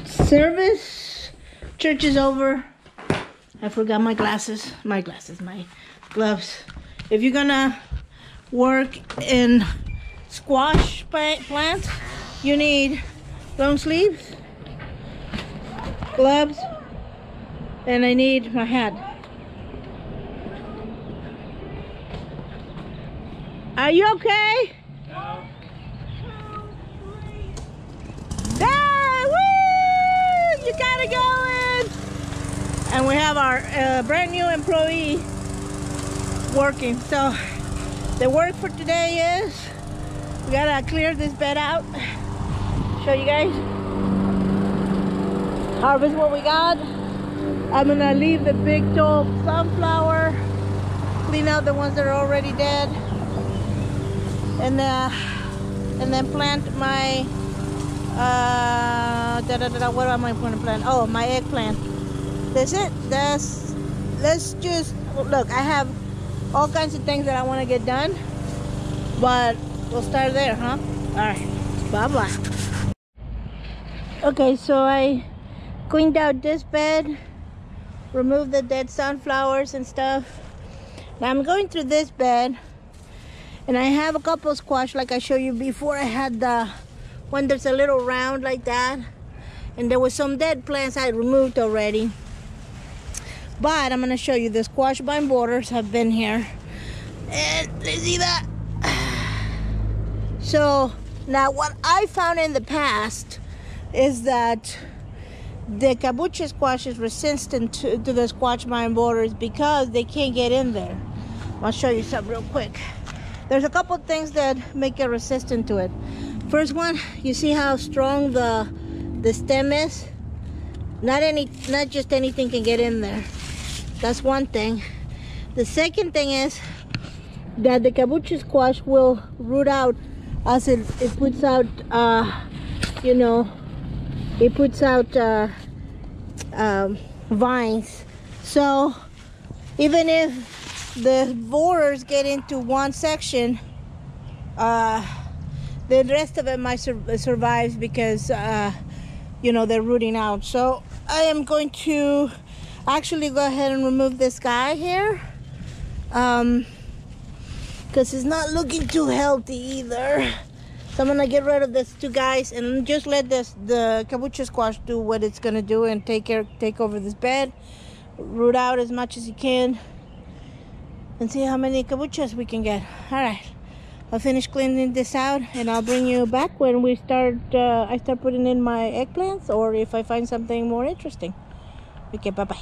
Service. Church is over. I forgot my glasses. My gloves. If you're gonna work in squash plants, you need long sleeves, gloves, and I need my hat. Are you okay? No. Woo! You got it going! And we have our brand new employee working. So the work for today is we gotta clear this bed out. Show you guys. Harvest what we got. I'm gonna leave the big tall sunflower. Clean out the ones that are already dead. And then plant my what am I going to plant? Oh, my eggplant. That's it. Let's just look. I have all kinds of things that I want to get done, but we'll start there, huh? All right. Bye bye. Okay, so I cleaned out this bed, removed the dead sunflowers and stuff. Now I'm going through this bed. And I have a couple of squash like I showed you before. I had the one that's a little round like that. And there was some dead plants I removed already. But I'm going to show you the squash vine borders have been here. And let's see that. So now what I found in the past is that the kabucha squash is resistant to the squash vine borders because they can't get in there. I'll show you something real quick. There's a couple things that make it resistant to it. First one, you see how strong the stem is? Not just anything can get in there. That's one thing. The second thing is that the kabucha squash will root out as it puts out, you know, it puts out vines. So even if the borders get into one section, the rest of it might survive because you know, they're rooting out. So I am going to actually go ahead and remove this guy here because it's not looking too healthy either. So I'm gonna get rid of these two guys and just let the kabucha squash do what it's gonna do and take over this bed, root out as much as you can, and see how many kabuchas we can get. All right, I'll finish cleaning this out and I'll bring you back when we start. I start putting in my eggplants, or if I find something more interesting. Okay, bye bye.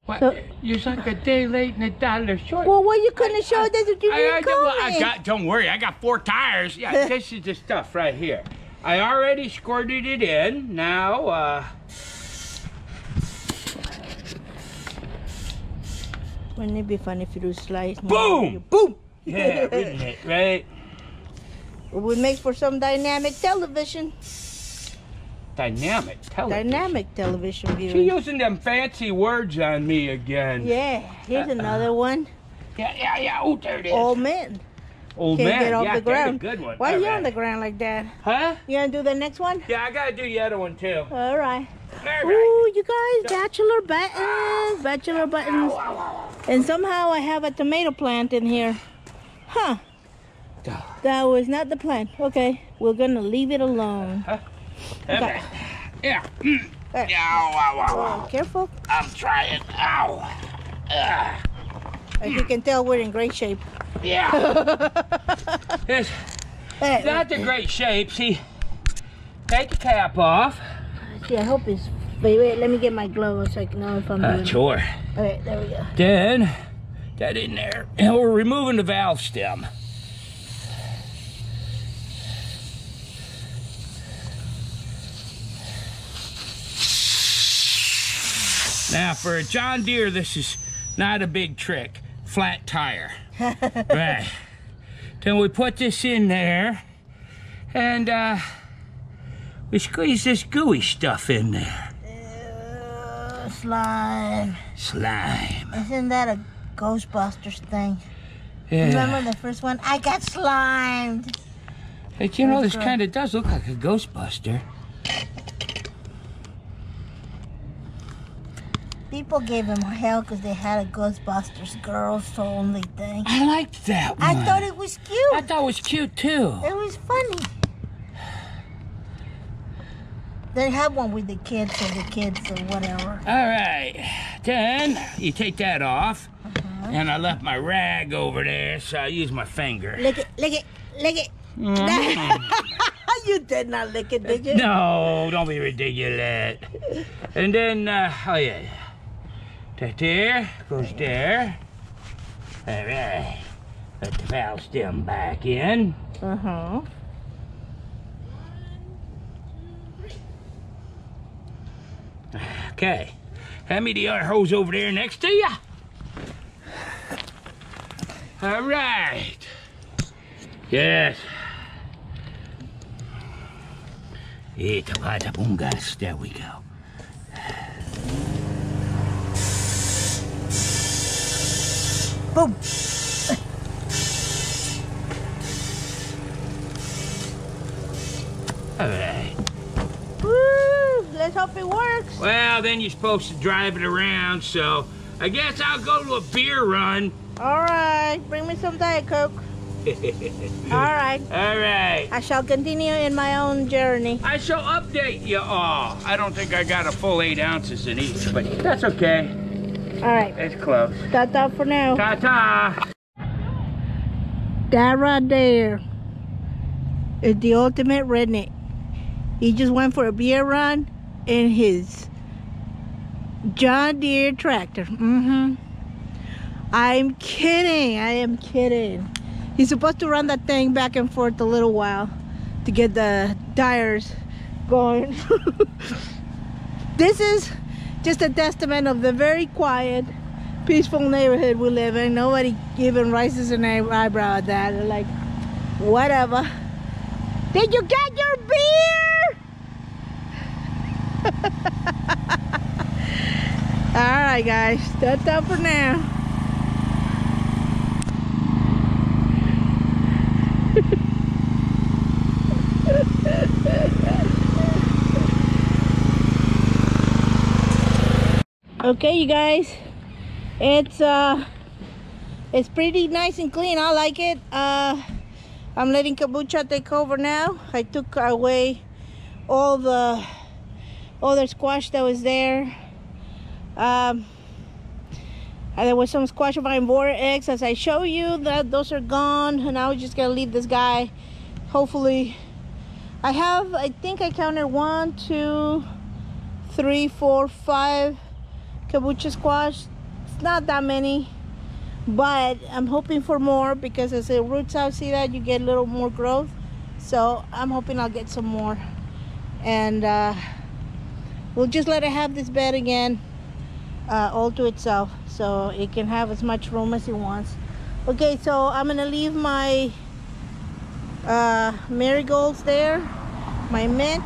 What? So, You're like a day late and $1 short. well, what you couldn't show this if you didn't call me? I got. Don't worry, I got 4 tires. Yeah, this is the stuff right here. I already squirted it in. Now, Wouldn't it be fun if you do slice? boom, boom. Yeah, isn't it, right? It would make for some dynamic television. Dynamic television. Dynamic television viewing. She using them fancy words on me again. Yeah, here's another one. Yeah. Oh, there it is. Old man. Old Can't man. get off the ground. That's a good one. Why are All you right. on the ground like that? Huh? You gonna do the next one? Yeah, I gotta do the other one too. All right. All right. Ooh, you guys, bachelor buttons. And somehow I have a tomato plant in here. Huh. That was not the plan. Okay, we're gonna leave it alone. Huh? Okay. Yeah. Right. Ow. Careful. I'm trying. Ow. As you can tell, we're in great shape. Yeah. It's not the great shape. See, take the cap off. See, I hope it's... Wait, let me get my gloves so I can know if I'm doing it. Sure. Okay, there we go. Then, that in there. And we're removing the valve stem. Now, for a John Deere, this is not a big trick. Flat tire. Right. Then we put this in there, and we squeeze this gooey stuff in there. Slime. Slime. Isn't that a Ghostbusters thing? Yeah. Remember the first one? I got slimed. But you know, this kind of does look like a Ghostbuster. people gave him hell because they had a Ghostbusters girls only thing. I liked that one. I thought it was cute. I thought it was cute too. It was funny. They have one with the kids or whatever. All right, then you take that off. And I left my rag over there, so I used my finger. Lick it, lick it, lick it. You did not lick it, did you? No, don't be ridiculous. And then, oh yeah, that there goes there. All right, let the valve stem back in. Okay, hand me the other hose over there next to you. All right. Yes. There we go. Boom. All right. Woo! Let's hope it works. Well, then you're supposed to drive it around, so I guess I'll go to a beer run. All right, bring me some Diet Coke. All right. All right. I shall continue in my own journey. I shall update you all. I don't think I got a full 8 ounces in each, but that's okay. All right. It's close. Ta-ta for now. Ta-ta. That right there is the ultimate redneck. He just went for a beer run in his John Deere tractor. I'm kidding. I am kidding. He's supposed to run that thing back and forth a little while to get the tires going. This is just a testament of the very quiet, peaceful neighborhood we live in. Nobody even raises an eyebrow at that. They're like, whatever. Did you get your beer? All right, guys. That's all for now. Okay, you guys, it's pretty nice and clean. I like it. I'm letting kombucha take over now. I took away all the other squash that was there. And there was some squash vine border eggs, as I show you. That those are gone, and I was just gonna leave this guy. Hopefully, I think I counted 1, 2, 3, 4, 5 kombucha squash. It's not that many, but I'm hoping for more because as it roots out, see that you get a little more growth. So I'm hoping I'll get some more, and we'll just let it have this bed again all to itself, so it can have as much room as it wants. Okay, so I'm gonna leave my marigolds there, my mint,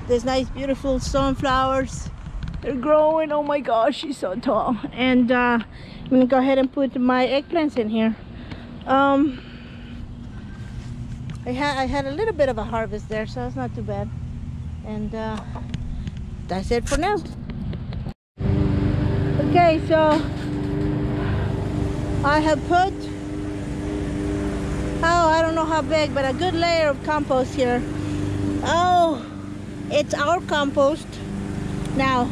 this nice beautiful sunflowers. They're growing. Oh my gosh, she's so tall. And I'm gonna go ahead and put my eggplants in here. I had a little bit of a harvest there, so it's not too bad. And that's it for now. Okay, so I have put, I don't know how big, but a good layer of compost here. Oh, it's our compost. Now,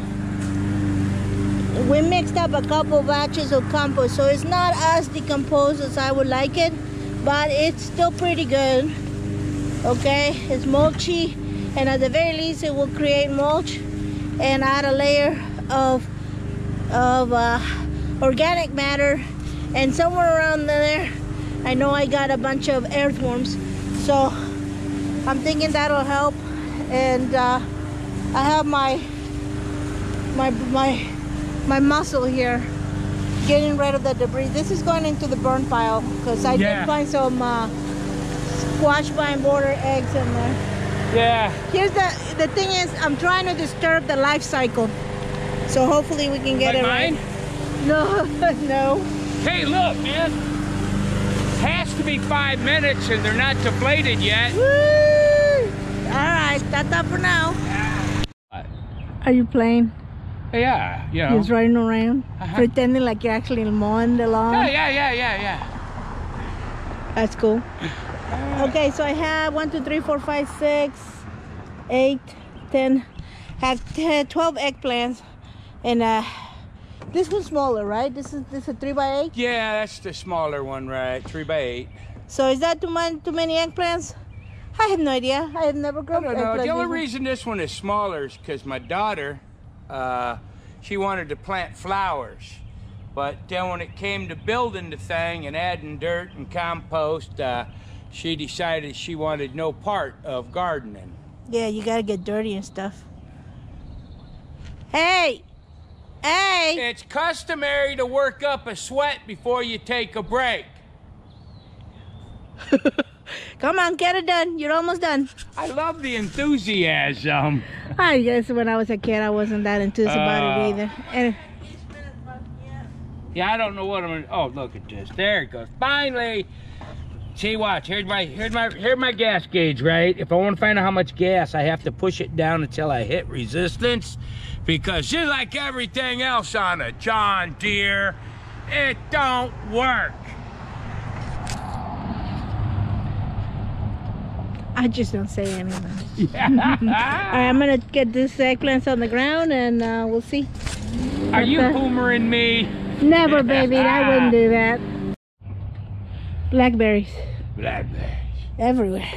we mixed up a couple batches of compost, so it's not as decomposed as I would like it, but it's still pretty good. Okay, it's mulchy, and at the very least it will create mulch and add a layer of organic matter. And somewhere around there I know I got a bunch of earthworms, so I'm thinking that'll help. And I have my mussel here getting rid of the debris. This is going into the burn pile because I did find some squash vine border eggs in there. Yeah. Here's the thing is, I'm trying to disturb the life cycle, so hopefully we can get it mine? right. No, no. Hey, look, man. Has to be 5 minutes, and they're not deflated yet. Woo! All right, that's up for now. What? Are you playing? Yeah, you know. Just running around, pretending like you're actually mowing the lawn. Yeah. That's cool. Okay, so I have 1, 2, 3, 4, 5, 6, 8, 10. Have 12 eggplants, and this one's smaller, right? This is a 3 by 8. Yeah, that's the smaller one, right? 3 by 8. So is that too many eggplants? I have no idea. I have never grown eggplants. No. The only before. reason this one is smaller is because my daughter, she wanted to plant flowers. But then when it came to building the thing and adding dirt and compost, she decided she wanted no part of gardening. Yeah, you gotta get dirty and stuff. Hey! Hey! It's customary to work up a sweat before you take a break. Come on, get it done. You're almost done. I love the enthusiasm. I guess when I was a kid, I wasn't that enthused about it either. And yeah, I don't know what I'm gonna. Oh, look at this. There it goes. Finally. See, watch. Here's my gas gauge, right? If I want to find out how much gas, I have to push it down until I hit resistance, because just like everything else on a John Deere, it don't work. I just don't say anything. Yeah. All right, I'm gonna get this eggplants on the ground, and we'll see. Are you hoomering me? Never, baby. I wouldn't do that. Blackberries. Blackberries. Everywhere.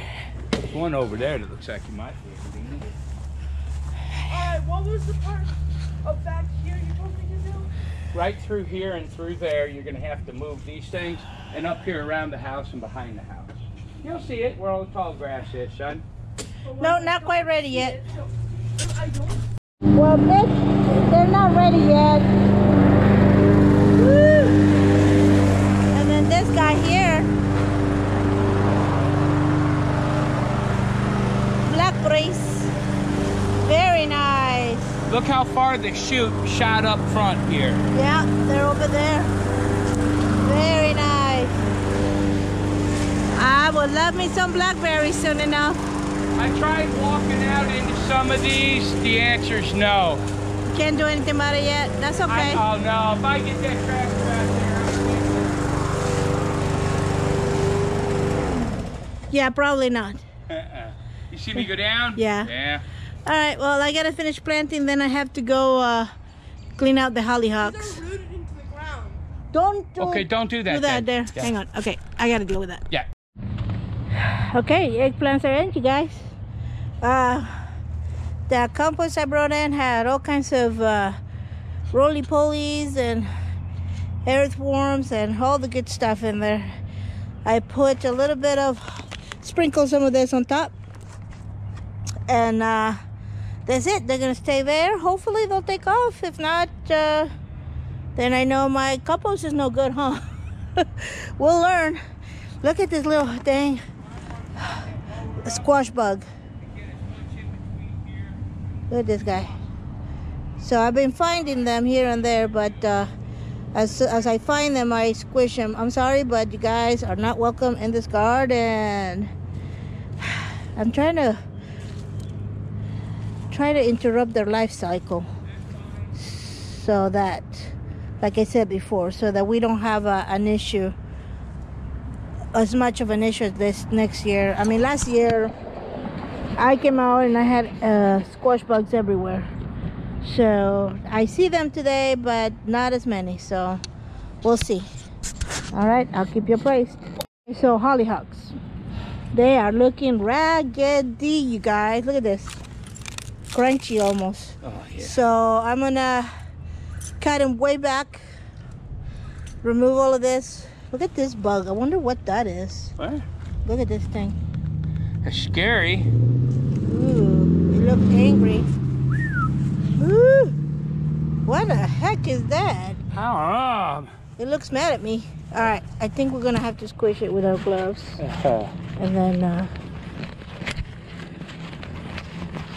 There's one over there that looks like you might be able to eat. Alright, what was the part of back here you told me to do? Right through here and through there, you're going to have to move these things, and up here around the house and behind the house. You'll see it where all the tall grass is, son. No, not quite ready yet. I don't. Well, Mitch, they're not ready yet. Woo. And then this guy here, blackberries, very nice. Look how far the shoot shot up front here. Yeah, they're over there. Very nice. I would love me some blackberries soon enough. I tried walking out into some of these. The answer's no. Can't do anything about it yet. That's okay. Oh no, if I get that tractor out there, Yeah, probably not. You see me go down? Yeah. Yeah. All right, well, I gotta finish planting, then I have to go clean out the hollyhocks. They're rooted into the ground. Don't do that. Do that then. there. Yeah. Hang on. Okay, I gotta deal with that. Yeah. Okay, eggplants are in, you guys. The compost I brought in had all kinds of roly-polies and earthworms and all the good stuff in there. I put a little bit of, sprinkle some of this on top, and that's it. They're gonna stay there. Hopefully they'll take off. If not, then I know my compost is no good, huh? We'll learn. Look at this little thing, a squash bug. Look at this guy. So I've been finding them here and there, but as I find them, I squish them. I'm sorry, but you guys are not welcome in this garden. I'm trying to interrupt their life cycle, so that, like I said before, so that we don't have an issue, as much of an issue this next year. I mean, last year I came out and I had squash bugs everywhere. So I see them today, but not as many. So we'll see. All right, I'll keep you appraised. So hollyhocks, they are looking raggedy, you guys. Look at this, crunchy almost. Oh yeah. So I'm gonna cut them way back, remove all of this. Look at this bug. I wonder what that is. What? Look at this thing. That's scary. Ooh, it looks angry. Ooh, what the heck is that? Oh. It looks mad at me. All right, I think we're gonna have to squish it with our gloves. And then,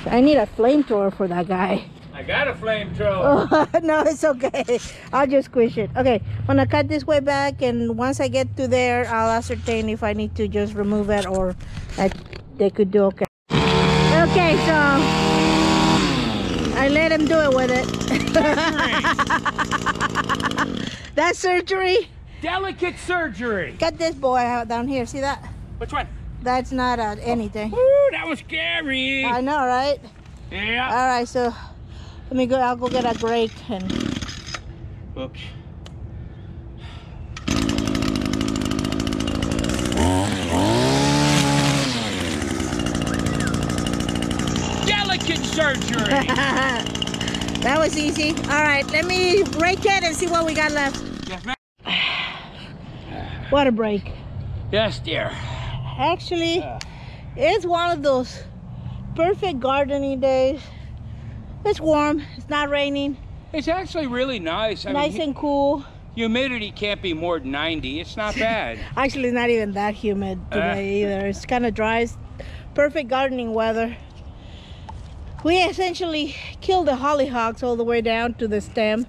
I need a flamethrower for that guy. I got a flamethrower. Oh, no, it's okay. I'll just squish it. Okay, I'm gonna cut this way back, and once I get to there, I'll ascertain if I need to just remove it or they could do okay. Okay, so I let him do it with it. That's surgery? Delicate surgery. Get this boy out down here. See that? Which one? That's not anything. Ooh, that was scary. I know, right? Yeah. All right, so let me go. I'll go get a grate and. Oops. Delicate surgery. That was easy. All right, let me rake it and see what we got left. Yes, ma'am. What a break. Yes, dear. Actually, it's one of those perfect gardening days. It's warm. It's not raining. It's actually really nice. Nice and cool. Humidity can't be more than 90. It's not bad. Actually, it's not even that humid today either. It's kind of dry. It's perfect gardening weather. We essentially killed the hollyhocks all the way down to the stem.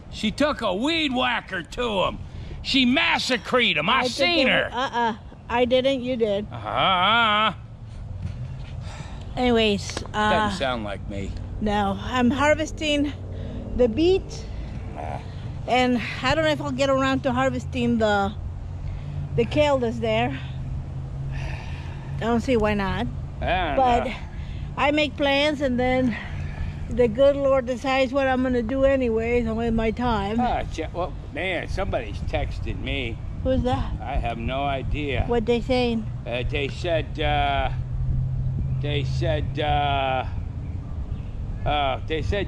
She took a weed whacker to him. She massacred him. I seen her. I didn't. You did. Anyways. Doesn't sound like me. No, I'm harvesting the beet. And I don't know if I'll get around to harvesting the kale that's there. I don't see why not. But I make plans and then the good Lord decides what I'm gonna do anyways with my time. Well, man, somebody's texting me. Who's that? I have no idea. What they saying? They said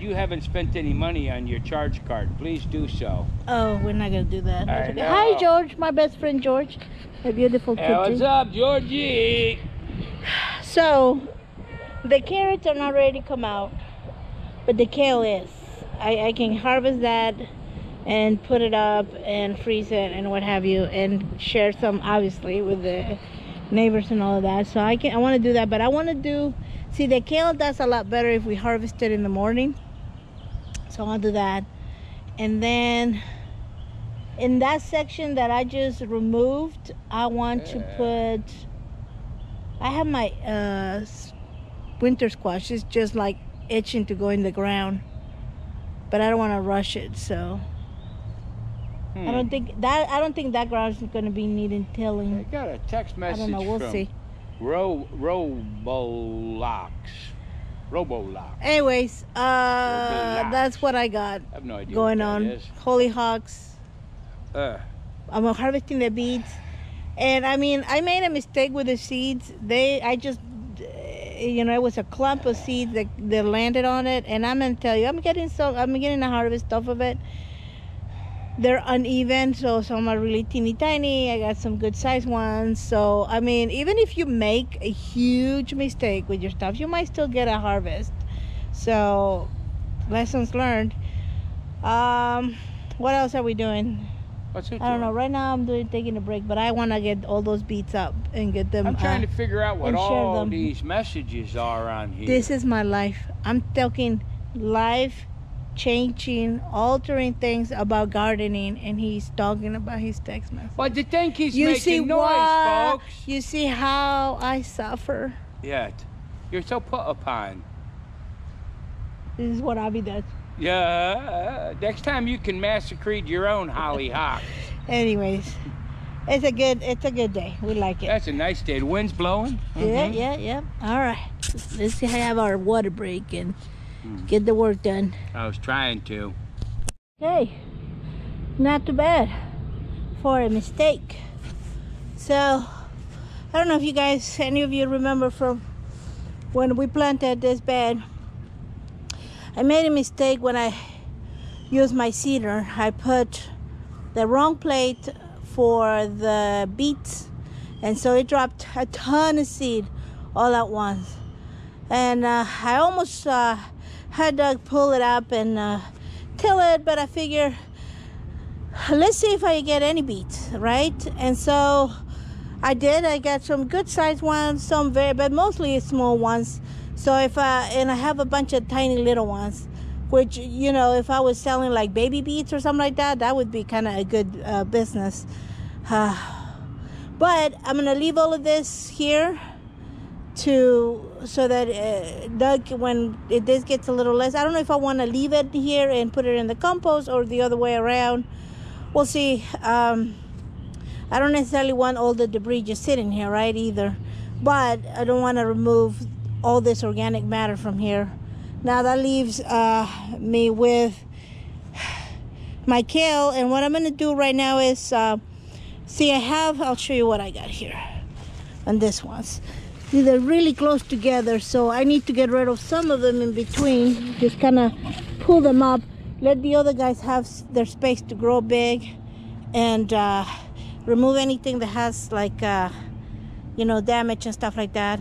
you haven't spent any money on your charge card. Please do so. Oh, we're not gonna do that. I know. Hi, George, my best friend George. A beautiful kitty. Hey, what's up, Georgie? So, the carrots are not ready to come out, but the kale is. I can harvest that and put it up and freeze it and what have you, and share some obviously with the neighbors and all of that. So I want to do that, but I want to do. See, the kale does a lot better if we harvest it in the morning. So I'll do that. And then in that section that I just removed, I want to put, I have my winter squash. It's just like itching to go in the ground. But I don't want to rush it, so. I don't think that ground is going to be needing tilling. I got a text message I don't know, we'll from see. Robolox. Anyways, that's what I got I have no idea going what that on. is. Hollyhocks. I'm harvesting the beets. And I mean, I made a mistake with the seeds. I just, it was a clump of seeds that landed on it. And I'm going to tell you, I'm getting a harvest off of it. They're uneven, so some are really teeny tiny. I got some good sized ones. So I mean, even if you make a huge mistake with your stuff, you might still get a harvest. So lessons learned. What else are we doing? What's it I don't doing? know. Right now I'm taking a break, but I want to get all those beets up and get them. I'm trying to figure out what and share all them. these messages are on here. This is my life. I'm talking life changing, altering things about gardening, and he's talking about his text message. Well, to think he's You making see noise, folks. You see how I suffer. Yeah, you're so put upon. This is what Abby does. Yeah, next time you can massacre your own hollyhock. Anyways, it's a good day. We like it. That's a nice day. The wind's blowing. Yeah. All right. Let's see how I have our water break and get the work done. I was trying to. Hey, not too bad for a mistake. So, I don't know if you guys, any of you remember from when we planted this bed. I made a mistake when I used my seeder. I put the wrong plate for the beets, and so it dropped a ton of seed all at once. And I almost had to pull it up and till it, but I figure let's see if I get any beets, right? And so I did. I got some good sized ones, some but mostly small ones. So and I have a bunch of tiny little ones, which, if I was selling like baby beets or something like that, that would be kind of a good business. But I'm gonna leave all of this here so that when this gets a little less, I don't know if I want to leave it here and put it in the compost or the other way around. We'll see. I don't necessarily want all the debris just sitting here, right, either, but I don't want to remove all this organic matter from here. Now that leaves me with my kale, and what I'm going to do right now is see, I'll show you what I got here on this ones. See, they're really close together, so I need to get rid of some of them in between. Just kind of pull them up, let the other guys have their space to grow big, and remove anything that has like you know, damage and stuff like that,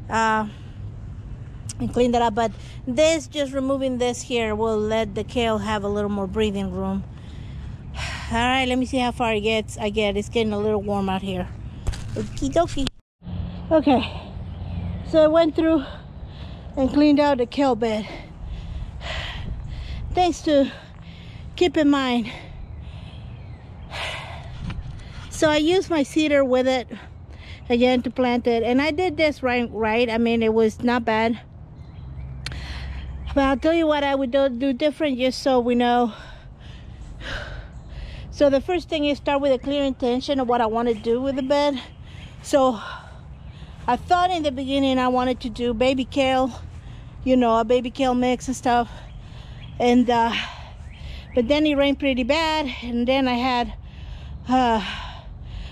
and clean that up. But this, just removing this here, will let the kale have a little more breathing room. All right, let me see how far it gets. It's getting a little warm out here. Okie dokie. Okay, so I went through and cleaned out the kale bed. Things to keep in mind. So I used my seeder with it again to plant it, and I did this right. I mean, it was not bad. But I'll tell you what I would do different, just so we know. So the first thing is start with a clear intention of what I want to do with the bed. So I thought in the beginning I wanted to do baby kale, you know, a baby kale mix and stuff. And but then it rained pretty bad, and then I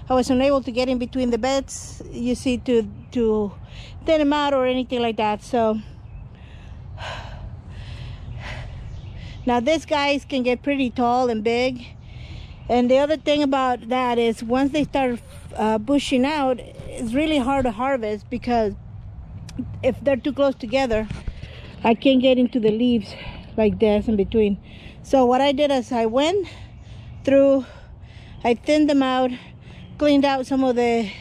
was unable to get in between the beds, you see, to thin them out or anything like that. So now these guys can get pretty tall and big. And the other thing about that is once they start bushing out, it's really hard to harvest, because if they're too close together, I can't get into the leaves like this in between. So what I did is I went through, I thinned them out, cleaned out some of the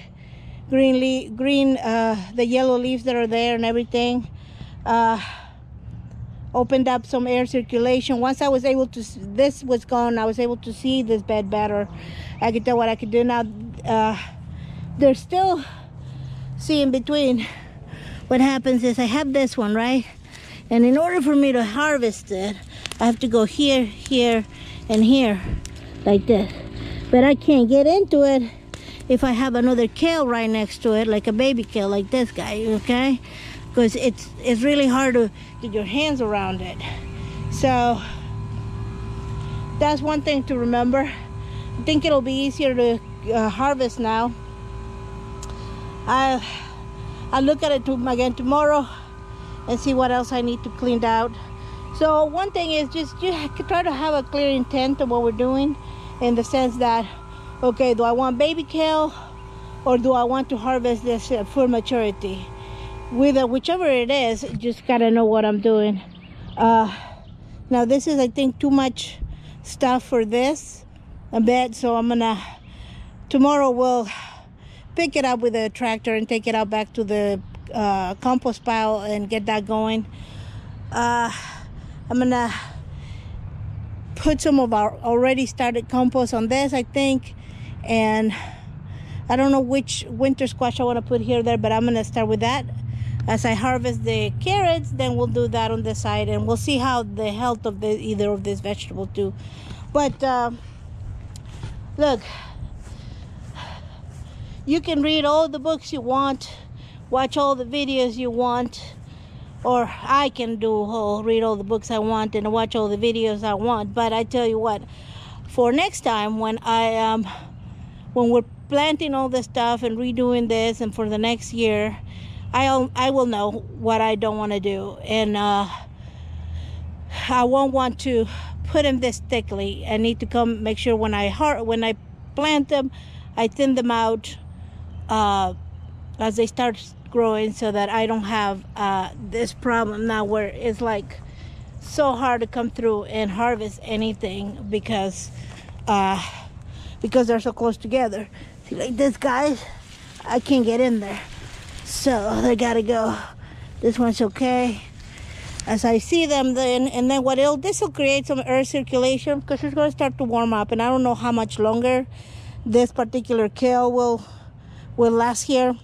the yellow leaves that are there and everything. Opened up some air circulation. Once I was able to, this was gone, I was able to see this bed better. I could tell what I could do. Now there's still, see, in between, what happens is I have this one, right? And in order for me to harvest it, I have to go here, here, and here, like this. But I can't get into it if I have another kale right next to it, like a baby kale, like this guy, okay? Because it's really hard to get your hands around it. So that's one thing to remember. I think it'll be easier to harvest now. I'll look at it again tomorrow and see what else I need to clean out. So one thing is just you try to have a clear intent of what we're doing, in the sense that, okay, do I want baby kale or do I want to harvest this at full maturity? Whichever it is, just gotta know what I'm doing. Now this is, I think, too much stuff for this a bit, so I'm gonna, tomorrow we'll pick it up with a tractor and take it out back to the compost pile and get that going. I'm gonna put some of our already started compost on this, I think, and I don't know which winter squash I want to put here or there, but I'm gonna start with that. As I harvest the carrots, then we'll do that on the side, and we'll see how the health of either of these vegetables do. But look, you can read all the books you want, watch all the videos you want, or I can read all the books I want and watch all the videos I want. But I tell you what, for next time when when we're planting all this stuff and redoing this, and for the next year, I will know what I don't want to do, and I won't want to put them this thickly. I need to make sure when I plant them, I thin them out as they start growing, so that I don't have this problem now where it's like so hard to come through and harvest anything because they're so close together. See, like this, guys, I can't get in there, so they gotta go. This one's okay. As I see them, then this will create some air circulation, because it's going to start to warm up, and I don't know how much longer this particular kale will last here.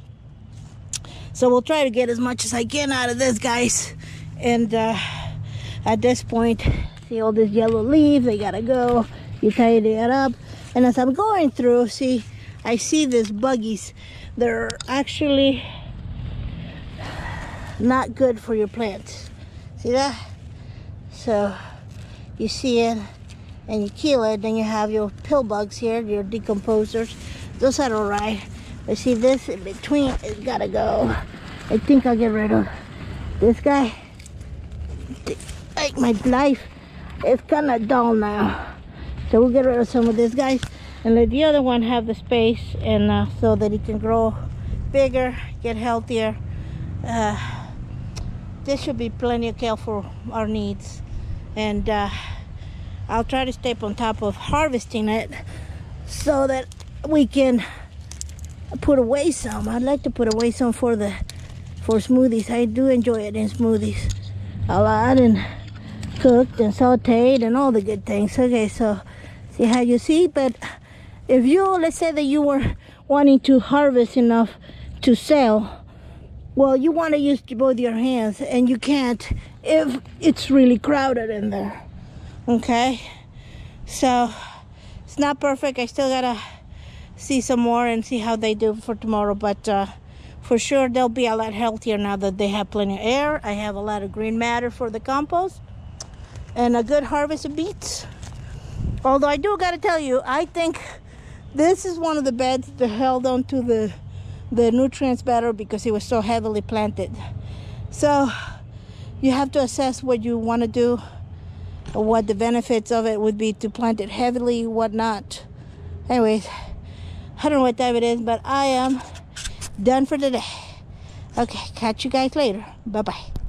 So we'll try to get as much as I can out of this, guys. And at this point, see all these yellow leaves, they gotta go. You tie that up. And as I'm going through, see, I see these buggies. They're actually not good for your plants. See that? So you see it and you kill it, then you have your pill bugs here, your decomposers. Those are alright. But see this in between, it's gotta go. I think I'll get rid of this guy. Like my life is kinda dull now. So we'll get rid of some of these guys and let the other one have the space, and so that it can grow bigger, get healthier. This should be plenty of kale for our needs. And I'll try to stay on top of harvesting it so that we can put away some. I'd like to put away some for smoothies. I do enjoy it in smoothies a lot, and cooked and sauteed and all the good things. Okay, so see how you see. But if you, let's say that you were wanting to harvest enough to sell, well, you want to use both your hands, and you can't if it's really crowded in there. Okay, so it's not perfect. I still gotta see some more and see how they do for tomorrow, but for sure they'll be a lot healthier now that they have plenty of air. I have a lot of green matter for the compost and a good harvest of beets. Although I do gotta tell you, I think this is one of the beds that held on to the nutrients better because it was so heavily planted. So you have to assess what you want to do, or what the benefits of it would be to plant it heavily, what not. Anyways, I don't know what time it is, but I am done for today. Okay, catch you guys later. Bye-bye.